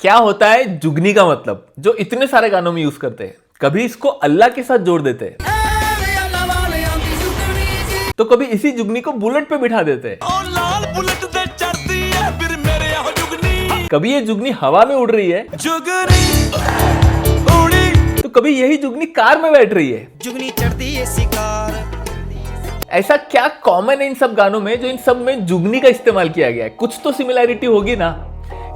क्या होता है जुगनी का मतलब, जो इतने सारे गानों में यूज करते हैं। कभी इसको अल्लाह के साथ जोड़ देते हैं, तो कभी इसी जुगनी को बुलेट पे बिठा देते हैं। कभी ये जुगनी हवा में उड़ रही है, तो कभी यही जुगनी कार में बैठ रही है। जुगनी चढ़ती है शिकार। ऐसा क्या कॉमन है इन सब गानों में जो इन सब में जुगनी का इस्तेमाल किया गया है? कुछ तो सिमिलैरिटी होगी ना।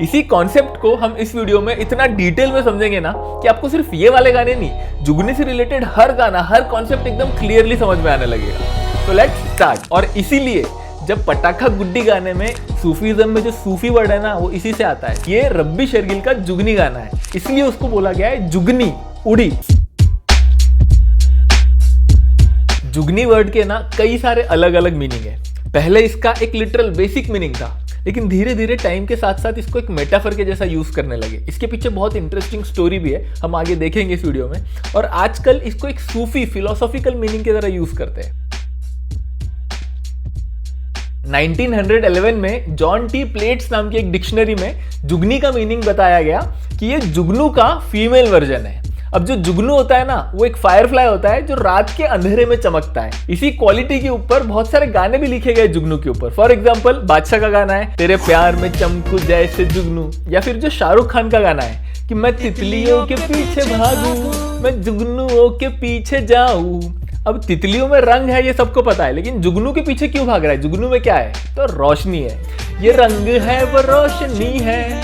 इसी कॉन्सेप्ट को हम इस वीडियो में इतना डिटेल में समझेंगे ना कि आपको सिर्फ ये वाले गाने नहीं, जुगनी से रिलेटेड हर गाना, हर कॉन्सेप्ट एकदम क्लियरली समझ में आने लगेगा। तो लेट्स स्टार्ट। और इसीलिए जब पटाखा गुड्डी गाने में सूफीज्म में जो सूफी वर्ड है ना, वो इसी से आता है। ये रब्बी शेरगिल का जुगनी गाना है, इसलिए उसको बोला गया है जुगनी उड़ी। जुगनी वर्ड के ना कई सारे अलग अलग मीनिंग है। पहले इसका एक लिटरल बेसिक मीनिंग था, लेकिन धीरे धीरे टाइम के साथ साथ इसको एक मेटाफर के जैसा यूज करने लगे। इसके पीछे बहुत इंटरेस्टिंग स्टोरी भी है, हम आगे देखेंगे इस वीडियो में। और आजकल इसको एक सूफी फिलोसॉफिकल मीनिंग की तरह यूज करते हैं। 1911 में जॉन टी प्लेट्स नाम की एक डिक्शनरी में जुगनी का मीनिंग बताया गया कि ये जुगनू का फीमेल वर्जन है। अब जो जुगनू होता है ना, वो एक फायरफ्लाई होता है जो रात के अंधेरे में चमकता है। इसी क्वालिटी के ऊपर बहुत सारे गाने भी लिखे गए जुगनू के ऊपर। फॉर एग्जांपल बादशाह का गाना है तेरे प्यार में चमकू जैसे जुगनू, या फिर जो शाहरुख खान का गाना है कि मैं तितलियों के पीछे भागू, मैं जुगनुओं के पीछे जाऊं। अब तितलियों में रंग है ये सबको पता है, लेकिन जुगनू के पीछे क्यों भाग रहा है? जुगनू में क्या है? तो रोशनी है। ये रंग है वो रोशनी है,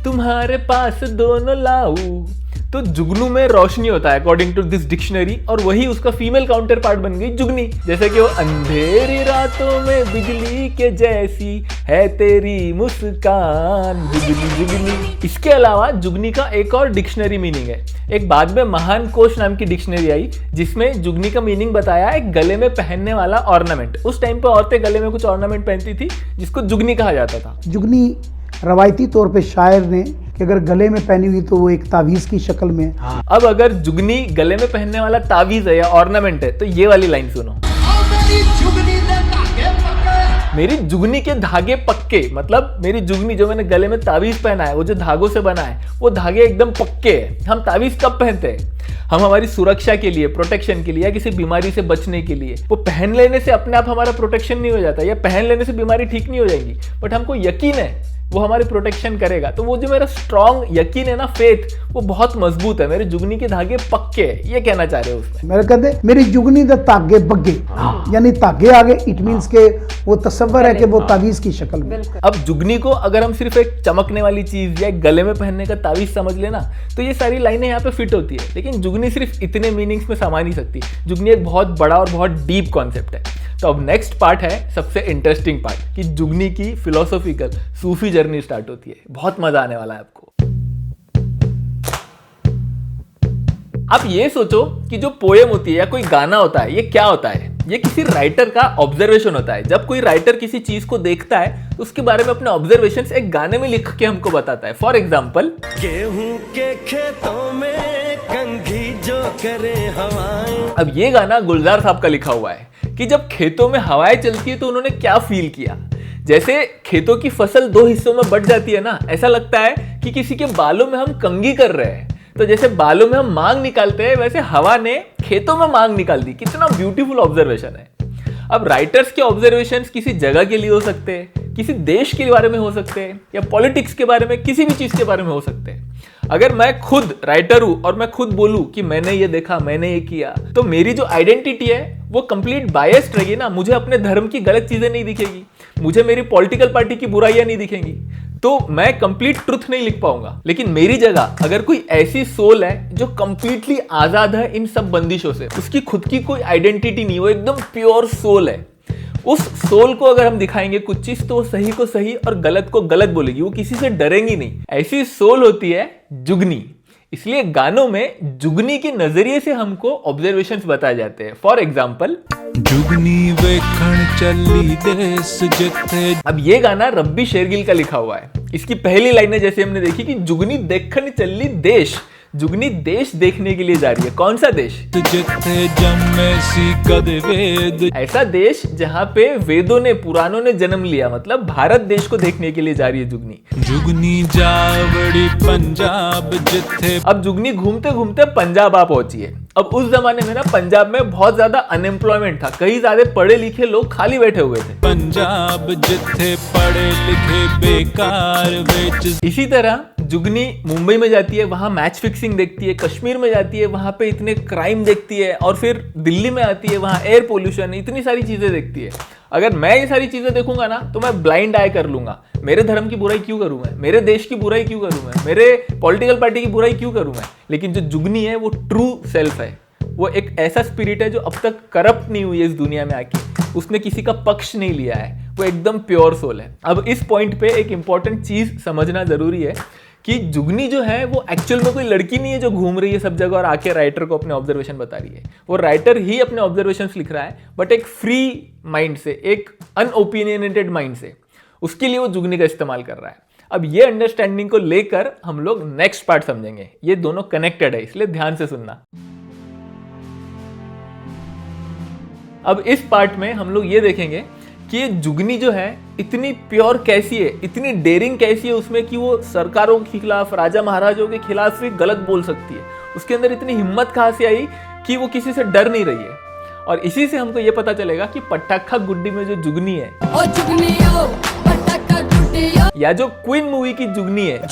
तुम्हारे पास दोनों लाऊं। तो जुगनू में रोशनी होता है अकॉर्डिंग टू दिस डिक्शनरी, और वही उसका फीमेल काउंटर पार्ट बन गई जुगनी। जैसे कि वो अंधेरी रातों में बिजली के जैसी है तेरी मुस्कान जुगनी जुगनी। इसके अलावा जुगनी का एक और डिक्शनरी मीनिंग है। एक बाद में महान कोश नाम की डिक्शनरी आई, जिसमें जुगनी का मीनिंग बताया एक गले में पहनने वाला ऑर्नामेंट। उस टाइम पर औरतें गले में कुछ ऑर्नामेंट पहनती थी जिसको जुगनी कहा जाता था। जुगनी रवायती तौर पे शायर ने कि अगर गले में पहनी हुई तो वो एक तावीज की शक्ल में। अब अगर जुगनी गले में पहनने वाला तावीज है या ऑर्नामेंट है, तो ये वाली लाइन सुनो। मेरी जुगनी के धागे पक्के, मतलब मेरी जुगनी जो मैंने गले में तावीज पहना है, वो जो धागों से बना है, वो धागे एकदम पक्के हैं। हम तावीज कब पहनते हैं? हम हमारी सुरक्षा के लिए, प्रोटेक्शन के लिए, या किसी बीमारी से बचने के लिए। वो पहन लेने से अपने आप हमारा प्रोटेक्शन नहीं हो जाता, या पहन लेने से बीमारी ठीक नहीं हो जाएगी, बट हमको यकीन है वो हमारी प्रोटेक्शन करेगा। तो वो जो मेरा स्ट्रॉन्ग यकीन है ना, फेथ, वो बहुत मजबूत है। मेरे जुगनी के धागे पक्के हैं, ये कहना चाह रहे हो उसमें। मेरे कहते मेरी जुगनी दे धागे बग्गे, यानी धागे आगे, इट मींस के वो तस्वर है कि वो तावीज की शक्ल में। अब जुगनी को अगर हम सिर्फ एक चमकने वाली चीज या एक गले में पहनने का तावीज समझ लेना, तो ये सारी लाइनें यहाँ पे फिट होती है। लेकिन जुगनी सिर्फ इतने मीनिंग्स में समा नहीं सकती। जुगनी एक बहुत बड़ा और बहुत डीप कॉन्सेप्ट है। तो अब नेक्स्ट पार्ट है सबसे इंटरेस्टिंग पार्ट, कि जुगनी की फिलोसॉफिकल सूफी जर्नी स्टार्ट होती है। बहुत मजा आने वाला है आपको। आप ये सोचो कि जो पोएम होती है या कोई गाना होता है, ये क्या होता है? ये किसी राइटर का ऑब्जर्वेशन होता है। जब कोई राइटर किसी चीज को देखता है तो उसके बारे में अपने ऑब्जर्वेशंस एक गाने में लिख के हमको बताता है। फॉर एग्जाम्पल, गेहूं के खेतों में कंघी जो करे हवाएं। अब ये गाना गुलजार साहब का लिखा हुआ है कि जब खेतों में हवाएं चलती है तो उन्होंने क्या फील किया। जैसे खेतों की फसल दो हिस्सों में बट जाती है ना, ऐसा लगता है कि किसी के बालों में हम कंघी कर रहे हैं। तो जैसे बालों में हम मांग निकालते हैं, वैसे हवा ने खेतों में मांग निकाल दी। कितना ब्यूटीफुल ऑब्जर्वेशन है। अब राइटर्स के ऑब्जर्वेशंस किसी जगह के लिए हो सकते हैं, किसी देश के बारे में हो सकते हैं, या पॉलिटिक्स के बारे में, किसी भी चीज के बारे में हो सकते हैं। अगर मैं खुद राइटर हूं और मैं खुद बोलूं कि मैंने ये देखा, मैंने ये किया, तो मेरी जो आइडेंटिटी है वो कंप्लीट बायस्ड रहेगी ना। मुझे अपने धर्म की गलत चीजें नहीं दिखेगी, मुझे मेरी पॉलिटिकल पार्टी की बुराइयां नहीं दिखेंगी, तो मैं कंप्लीट ट्रुथ नहीं लिख पाऊंगा। लेकिन मेरी जगह अगर कोई ऐसी सोल है जो कंप्लीटली आजाद है इन सब बंदिशों से, उसकी खुद की कोई आइडेंटिटी नहीं, वो एकदम प्योर सोल है, उस सोल को अगर हम दिखाएंगे कुछ चीज, तो वो सही को सही और गलत को गलत बोलेगी। वो किसी से डरेंगी नहीं। ऐसी सोल होती है जुगनी। इसलिए गानों में जुगनी के नजरिए से हमको ऑब्जर्वेशंस बताए जाते हैं। फॉर एग्जाम्पल, जुगनी वेखण चली देश जिथे। अब ये गाना रब्बी शेरगिल का लिखा हुआ है। इसकी पहली लाइनें जैसे हमने देखी कि जुगनी देखण चली देश जुगनी देश देखने के लिए जा रही है। कौन सा देश? जिथे जन्मे सी कद वेद। ऐसा देश जहाँ पे वेदों ने, पुराणों ने जन्म लिया, मतलब भारत देश को देखने के लिए जा रही है जुगनी। जुगनी जावड़ी पंजाब जिथे। अब जुगनी घूमते घूमते पंजाब आ पहुंची है। अब उस जमाने में ना पंजाब में बहुत ज्यादा अनएम्प्लॉयमेंट था, कई ज्यादा पढ़े लिखे लोग खाली बैठे हुए थे। पंजाब जिथे पढ़े लिखे बेकार बेच। इसी तरह जुगनी मुंबई में जाती है, वहां मैच फिक्सिंग देखती है, कश्मीर में जाती है, वहां पे इतने क्राइम देखती है, और फिर दिल्ली में आती है, वहां एयर पोल्यूशन, इतनी सारी चीजें देखती है। अगर मैं ये सारी चीजें देखूंगा ना तो मैं ब्लाइंड आई कर लूंगा। मेरे धर्म की बुराई क्यों करूं मैं, मेरे देश की बुराई क्यों करूं मैं, मेरे पॉलिटिकल पार्टी की बुराई क्यों करूं मैं। लेकिन जो जुगनी है वो ट्रू सेल्फ है, वो एक ऐसा स्पिरिट है जो अब तक करप्ट नहीं हुई है इस दुनिया में आके, उसने किसी का पक्ष नहीं लिया है, वो एकदम प्योर सोल है। अब इस पॉइंट पे एक इंपॉर्टेंट चीज समझना जरूरी है कि जुगनी जो है वो एक्चुअल में कोई लड़की नहीं है जो घूम रही है सब जगह और आके राइटर को अपने ऑब्जर्वेशन बता रही है। वो राइटर ही अपने ऑब्जर्वेशंस लिख रहा है, बट एक फ्री माइंड से, एक अनओपिनियनेटेड माइंड से, उसके लिए वो जुगनी का इस्तेमाल कर रहा है। अब ये अंडरस्टैंडिंग को लेकर हम लोग नेक्स्ट पार्ट समझेंगे। ये दोनों कनेक्टेड है, इसलिए ध्यान से सुनना। अब इस पार्ट में हम लोग ये देखेंगे कि ये जुगनी जो है इतनी प्योर कैसी है, इतनी डेयरिंग कैसी है उसमें कि वो सरकारों के खिलाफ, राजा महाराजों के खिलाफ भी गलत बोल सकती है। उसके अंदर इतनी हिम्मत कहाँ से आई कि वो किसी से डर नहीं रही है। और इसी से हमको ये पता चलेगा कि पटाखा गुड्डी में जो जुगनी है, ओ जुगनियो पटाखा गुड्डियो, या जो क्वीन मूवी की जुगनी है,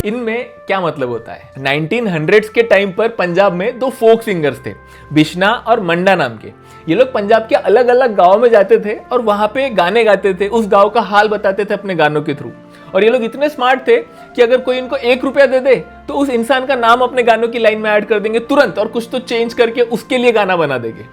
इनमें क्या मतलब होता है। 1900s के टाइम पर पंजाब में दो फोक सिंगर्स थे, बिश्ना और मंडा नाम के। ये लोग पंजाब के अलग अलग गांव में जाते थे और वहां पे गाने गाते थे, उस गांव का हाल बताते थे अपने गानों के थ्रू। और ये लोग इतने स्मार्ट थे कि अगर कोई इनको 1 रुपया दे दे तो उस इंसान का नाम अपने गानों की लाइन में ऐड कर देंगे तुरंत, और कुछ तो चेंज करके उसके लिए गाना बना देंगे।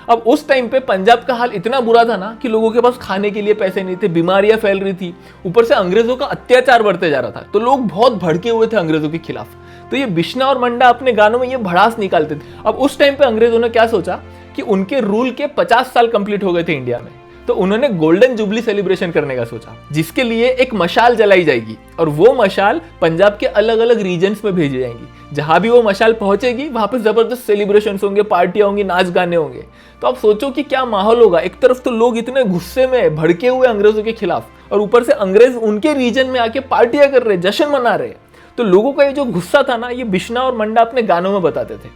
अब उस टाइम पे पंजाब का हाल इतना बुरा था ना कि लोगों के पास खाने के लिए पैसे नहीं थे, बीमारियां फैल रही थी, ऊपर से अंग्रेजों का अत्याचार बढ़ते जा रहा था, तो लोग बहुत भड़के हुए थे अंग्रेजों के खिलाफ। तो ये बिश्ना और मंडा अपने गानों में ये भड़ास निकालते थे। अब उस टाइम पे अंग्रेजों ने क्या सोचा कि उनके रूल के 50 साल कंप्लीट हो गए थे इंडिया में, तो उन्होंने गोल्डन जुबली सेलिब्रेशन करने का सोचा, जिसके लिए एक मशाल जलाई जाएगी और वो मशाल पंजाब के अलग अलग रीजन्स में भेजी जाएंगी। जहां भी वो मशाल पहुंचेगी वहां पे जबरदस्त सेलिब्रेशन होंगे, पार्टियां होंगी, नाच गाने होंगे। तो आप सोचो कि क्या माहौल होगा। एक तरफ तो लोग इतने गुस्से में भड़के हुए अंग्रेजों के खिलाफ, और ऊपर से अंग्रेज उनके रीजन में आके पार्टियां कर रहे, जश्न मना रहे। तो लोगों का ये जो गुस्सा था ना, ये बिश्ना और मंडा अपने गानों में बताते थे।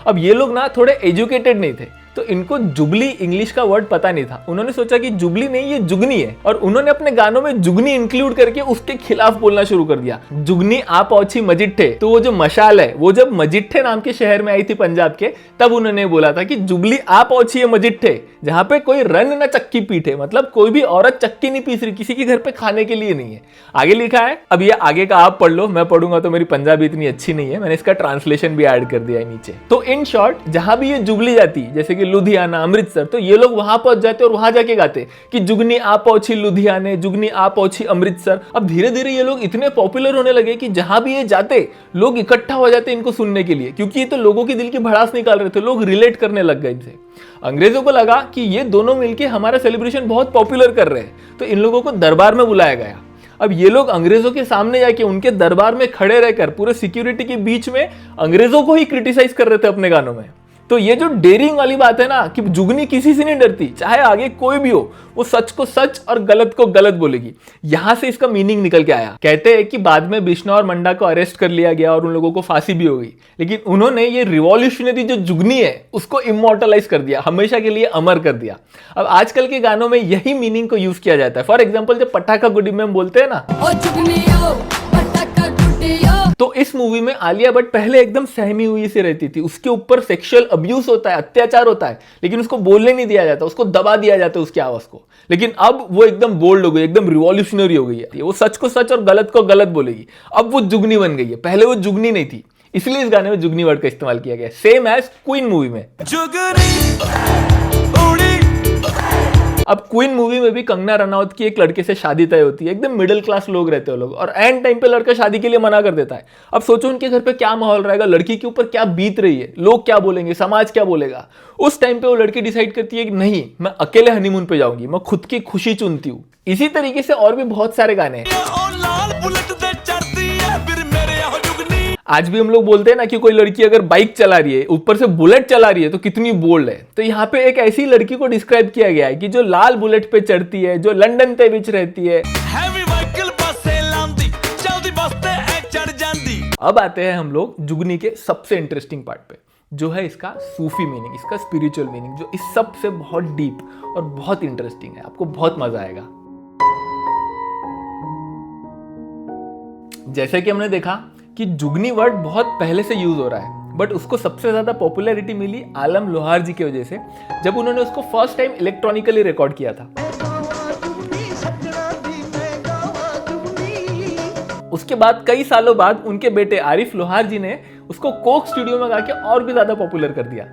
अब ये लोग ना थोड़े एजुकेटेड नहीं थे, तो इनको जुबली इंग्लिश का वर्ड पता नहीं था। उन्होंने सोचा कि जुबली नहीं, ये जुगनी है, और उन्होंने अपने गानों में जुगनी इंक्लूड करके उसके खिलाफ बोलना शुरू कर दिया। जुगनी आप पहुंची मजिठ्ठे, तो वो जो मशाल है वो जब मजिठ्ठे नाम के शहर में आई थी पंजाब के, तब उन्होंने बोला था कि जुबली आप पहुंची है मजिठ्ठे, जहां पे कोई रन ना चक्की पीटे, मतलब कोई भी औरत चक्की नहीं पीस रही, किसी के घर पे खाने के लिए नहीं है। आगे लिखा है, अब ये आगे का आप पढ़ लो, मैं पढ़ूंगा तो मेरी पंजाबी इतनी अच्छी नहीं है, मैंने इसका ट्रांसलेशन भी ऐड कर दिया है नीचे। तो इन शॉर्ट, जहां भी ये जुबली जाती, जैसे कि लुधियाना, अमृतसर, तो ये लोग वहां पहुंच जाते और वहां जाके गाते कि जुगनी आप पहुंची लुधियाने, जुगनी आप पहुंची अमृतसर। अब धीरे धीरे ये लोग इतने पॉपुलर होने लगे कि जहां भी ये जाते लोग इकट्ठा हो जाते इनको सुनने के लिए, क्योंकि ये तो लोगों के दिल की भड़ास निकाल रहे थे, लोग रिलेट करने लग गए इनसे। अंग्रेजों को लगा कि ये दोनों मिलके हमारा सेलिब्रेशन बहुत पॉपुलर कर रहे हैं, तो इन लोगों को दरबार में बुलाया गया। अब ये लोग अंग्रेजों के सामने जाके उनके दरबार में खड़े रहकर पूरे सिक्योरिटी के बीच में अंग्रेजों को ही क्रिटिसाइज कर रहे थे अपने गानों में। तो ये जो डेयरिंग वाली बात है ना कि जुगनी किसी से नहीं डरती, चाहे आगे कोई भी हो, वो सच को सच और गलत को गलत बोलेगी। यहां से इसका मीनिंग निकल के आया। कहते हैं कि बाद में बिश्ना और मंडा को अरेस्ट कर लिया गया और उन लोगों को फांसी भी हो गई, लेकिन उन्होंने ये रिवॉल्यूशनरी जो जुगनी है उसको इमोर्टलाइज कर दिया, हमेशा के लिए अमर कर दिया। अब आजकल के गानों में यही मीनिंग को यूज किया जाता है। फॉर एग्जाम्पल, जब पटाखा गुड्डी में हम बोलते हैं ना, ओ जुगनियो पटाखा गुड्डियो, तो इस मूवी में आलिया भट्ट पहले एकदम सहमी हुई से रहती थी, उसके ऊपर सेक्सुअल अब्यूज होता है, अत्याचार होता है, लेकिन उसको बोलने नहीं दिया जाता, उसको दबा दिया जाता है उसकी आवाज को। लेकिन अब वो एकदम बोल्ड हो गई, एकदम रिवॉल्यूशनरी हो गई है, वो सच को सच और गलत को गलत बोलेगी। अब वो जुगनी बन गई है, पहले वो जुगनी नहीं थी, इसलिए इस गाने में जुगनी वर्ड का इस्तेमाल किया गया, सेम एज क्वीन मूवी में। अब क्वीन मूवी में भी कंगना रनौत की एक लड़के से शादी तय होती है, एकदम मिडिल क्लास लोग रहते हैं लोग, और एंड टाइम पे लड़का शादी के लिए मना कर देता है। अब सोचो उनके घर पे क्या माहौल रहेगा, लड़की के ऊपर क्या बीत रही है, लोग क्या बोलेंगे, समाज क्या बोलेगा। उस टाइम पे वो लड़की डिसाइड करती है कि नहीं, मैं अकेले हनीमून पे जाऊंगी, मैं खुद की खुशी चुनती हूँ। इसी तरीके से और भी बहुत सारे गाने हैं। आज भी हम लोग बोलते हैं ना कि कोई लड़की अगर बाइक चला रही है, ऊपर से बुलेट चला रही है, तो कितनी बोल्ड है। तो यहाँ पे एक ऐसी लड़की को डिस्क्राइब किया गया है कि जो लाल बुलेट पे चढ़ती है, जो लंदन पे बीच रहती है। अब आते हैं हम लोग जुगनी के सबसे इंटरेस्टिंग पार्ट पे, जो है इसका सूफी मीनिंग, इसका स्पिरिचुअल मीनिंग, जो इस सब से बहुत डीप और बहुत इंटरेस्टिंग है। आपको बहुत मजा आएगा। जैसे कि हमने देखा कि जुगनी वर्ड बहुत पहले से यूज हो रहा है, बट उसको सबसे ज्यादा पॉपुलैरिटी मिली आलम लोहार जी की वजह से, जब उन्होंने उसको फर्स्ट टाइम इलेक्ट्रॉनिकली रिकॉर्ड किया था। उसके बाद कई सालों बाद उनके बेटे आरिफ लोहार जी ने उसको कोक स्टूडियो में गा के और भी ज्यादा पॉपुलर कर दिया।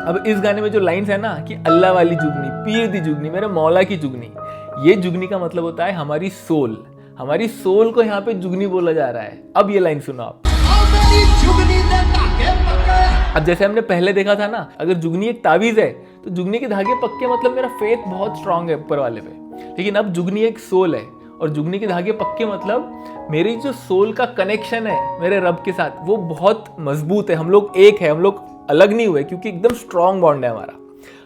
अब इस गाने में जो लाइंस है ना कि अल्लाह वाली जुगनी, पीर दी जुगनी, मेरे मौला की जुगनी, ये जुगनी का मतलब होता है हमारी सोल। हमारी सोल को यहाँ पे जुगनी बोला जा रहा है। अब ये लाइन सुनो आप। अब जैसे हमने पहले देखा था ना, अगर जुगनी एक तावीज है तो जुगनी के धागे पक्के मतलब मेरा फेथ बहुत स्ट्रांग है ऊपर वाले पे। लेकिन अब जुगनी एक सोल है और जुगनी के धागे पक्के मतलब मेरी जो सोल का कनेक्शन है मेरे रब के साथ, वो बहुत मजबूत है। हम लोग एक है, हम लोग अलग नहीं हुए, क्योंकि एकदम स्ट्रांग बॉन्ड है हमारा।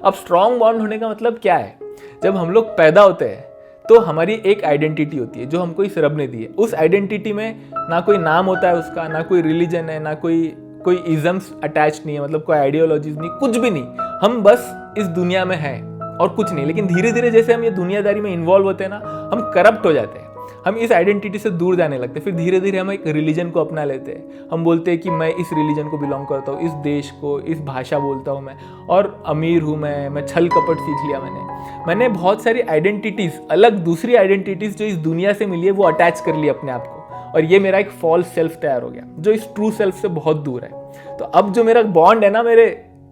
अब स्ट्रांग बॉन्ड होने का मतलब क्या है? जब हम लोग पैदा होते हैं तो हमारी एक आइडेंटिटी होती है जो हमको इस रब ने दी है। उस आइडेंटिटी में ना कोई नाम होता है उसका, ना कोई रिलीजन है, ना कोई इज़म्स अटैच नहीं है, मतलब कोई आइडियोलॉजीज नहीं, कुछ भी नहीं। हम बस इस दुनिया में हैं और कुछ नहीं। लेकिन धीरे धीरे जैसे हम ये दुनियादारी में इन्वॉल्व होते हैं ना, हम करप्ट हो जाते हैं, हम इस आइडेंटिटी से दूर जाने लगते हैं। फिर धीरे धीरे हम एक रिलीजन को अपना लेते हैं। हम बोलते हैं कि मैं इस रिलीजन को बिलोंग करता हूँ, इस देश को, इस भाषा बोलता हूँ मैं, और अमीर हूँ मैं छल कपट सीख लिया मैंने बहुत सारी आइडेंटिटीज़, अलग दूसरी आइडेंटिटीज़ जो इस दुनिया से मिली है वो अटैच कर ली अपने आप को, और ये मेरा एक फॉल्स सेल्फ तैयार हो गया जो इस ट्रू सेल्फ से बहुत दूर है। तो अब जो मेरा बॉन्ड है ना मेरे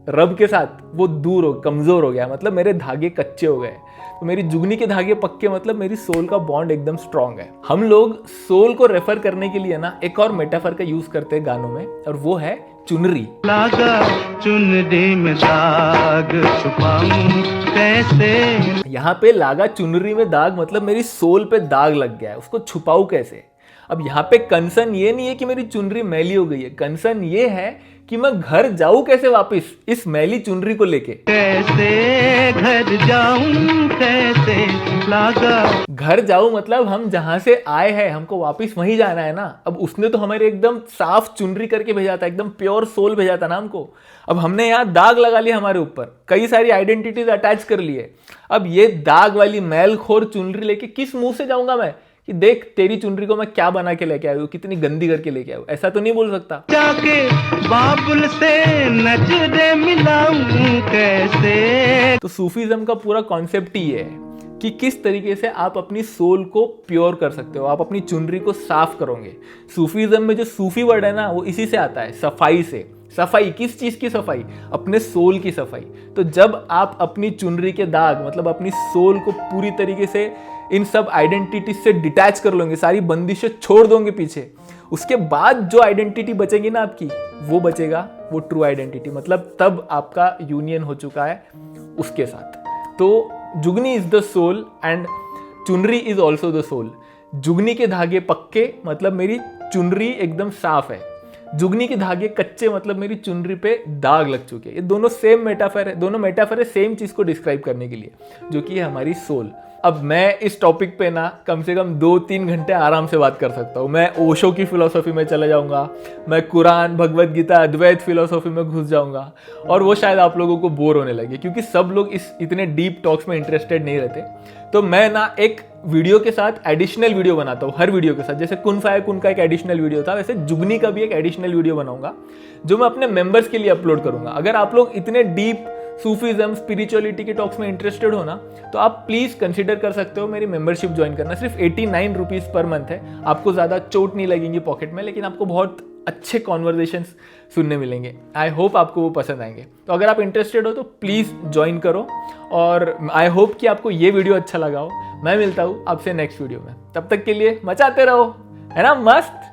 रब के साथ, वो दूर हो, कमज़ोर हो गया, मतलब मेरे धागे कच्चे हो गए। तो मेरी जुगनी के धागे पक्के मतलब मेरी सोल का बॉन्ड एकदम स्ट्रांग है। हम लोग सोल को रेफर करने के लिए ना एक और मेटाफर का यूज करते हैं गानों में, और वो है चुनरी। लागा चुनरी में दाग छुपाऊं कैसे। यहाँ पे लागा चुनरी में दाग मतलब मेरी सोल पे दाग लग गया है, उसको छुपाऊं कैसे। अब यहाँ पे कंसर्न ये नहीं है कि मेरी चुनरी मैली हो गई है, कंसर्न ये है कि मैं घर जाऊं कैसे वापस इस मैली चुनरी को लेके। कैसे घर जाऊं कैसे लागा। घर जाऊं मतलब हम जहां से आए हैं हमको वापस वहीं जाना है ना। अब उसने तो हमारे एकदम साफ चुनरी करके भेजा था, एकदम प्योर सोल भेजा था ना हमको। अब हमने यहाँ दाग लगा लिया हमारे ऊपर, कई सारी आइडेंटिटीज अटैच कर ली है। अब ये दाग वाली मैलखोर चुनरी लेके किस मुंह से जाऊंगा मैं कि देख तेरी चुनरी को मैं क्या बना के लेके आया हूँ, कितनी गंदी करके लेके आया हूँ, ऐसा तो नहीं बोल सकता। जाके बाबुल से नजरें मिलाऊं कैसे। तो सूफीज्म का पूरा कॉन्सेप्ट ही है कि किस तरीके से आप अपनी सोल को प्योर कर सकते हो, आप अपनी चुनरी को साफ करोगे। सूफीज्म में जो सूफी वर्ड है ना, वो इसी से आता है, सफाई से। सफाई किस चीज की सफाई? अपने सोल की सफाई। तो जब आप अपनी चुनरी के दाग मतलब अपनी सोल को पूरी तरीके से इन सब आइडेंटिटी से डिटैच कर लोगे, सारी बंदिशें छोड़ दोगे पीछे, उसके बाद जो आइडेंटिटी बचेगी ना आपकी, वो बचेगा वो ट्रू आइडेंटिटी। मतलब तब आपका यूनियन हो चुका है उसके साथ। तो जुगनी इज द सोल एंड चुनरी इज ऑल्सो द सोल। जुगनी के धागे पक्के मतलब मेरी चुनरी एकदम साफ है, जुगनी के धागे कच्चे मतलब मेरी चुनरी पे दाग लग चुके हैं। ये दोनों सेम मेटाफर है, दोनों मेटाफर है सेम चीज को डिस्क्राइब करने के लिए, जो कि है हमारी सोल। अब मैं इस टॉपिक पे ना कम से कम 2-3 घंटे आराम से बात कर सकता हूँ। मैं ओशो की फिलोसॉफी में चला जाऊँगा, मैं कुरान, भगवत गीता, अद्वैत फिलोसॉफी में घुस जाऊँगा, और वो शायद आप लोगों को बोर होने लगे क्योंकि सब लोग इस इतने डीप टॉक्स में इंटरेस्टेड नहीं रहते। तो मैं ना एक वीडियो के साथ एडिशनल वीडियो बनाता हूँ, हर वीडियो के साथ। जैसे कुन फाया कुन का एक एडिशनल वीडियो था, वैसे जुगनी का भी एक एडिशनल वीडियो बनाऊंगा जो मैं अपने मेंबर्स के लिए अपलोड करूंगा। अगर आप लोग इतने डीप सूफीज्म, स्पिरिचुअलिटी के टॉक्स में इंटरेस्टेड हो ना, तो आप प्लीज कंसिडर कर सकते हो मेरी मेंबरशिप ज्वाइन करना। सिर्फ 89 रुपीज पर मंथ है। आपको ज्यादा चोट नहीं लगेंगी पॉकेट में, लेकिन आपको बहुत अच्छे कॉन्वर्जेशंस सुनने मिलेंगे। आई होप आपको वो पसंद आएंगे। तो अगर आप इंटरेस्टेड हो तो प्लीज़ ज्वाइन करो, और आई होप कि आपको ये वीडियो अच्छा लगा हो। मैं मिलता हूँ आपसे नेक्स्ट वीडियो में, तब तक के लिए मचाते रहो, है ना मस्त।